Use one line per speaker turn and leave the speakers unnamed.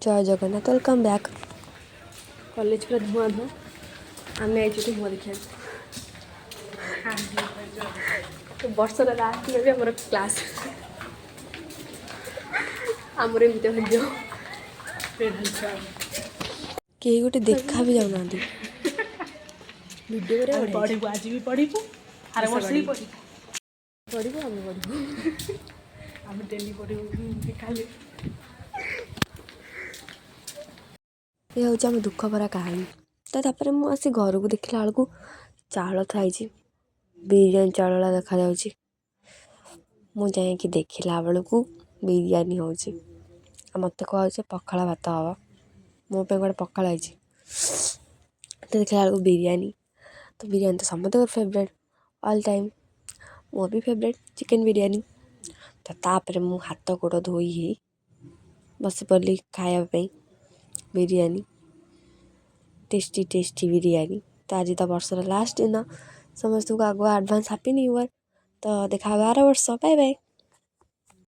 जय Jagannath welcome back. College पूरा धुआं धुआं आम आई धुआं देखा तो वर्षर लास्ट में भी आम क्लास आमर एमती भाग्य कहीं गोटे देखा भी जाऊना वीडियो
पढ़ू आज भी पढ़ू आर वर्ष भी पढ़ू
पढ़ू आम पढ़ू
आम डेली पढ़ू खाली
ये हूँ आम दुख भरा कहानी। तो तापर मुझे आसी घर को देखला बेलू चाउल थी बिरियानी चाउल देखा जाऊँगी मुझे देखला बेलू बिरियानी हो मत कहे पखाड़ भात हम मो गोटे पखाड़ है तो देखला बेलू बिरियानी तो बिरियानी तो समस्त फेवरेट ऑल टाइम मो भी फेवरेट चिकन बिरियानी तो तापर मु हाथ गोड़ धोई बस पड़ी खायापी बिरियानी टेस्टी टेस्टी बिरियानी। तो आज तो वर्षर लास्ट दिन समस्त को आगुआ एडवांस हैप्पी न्यू ईयर। तो देखा 12 वर्ष बाय बाय।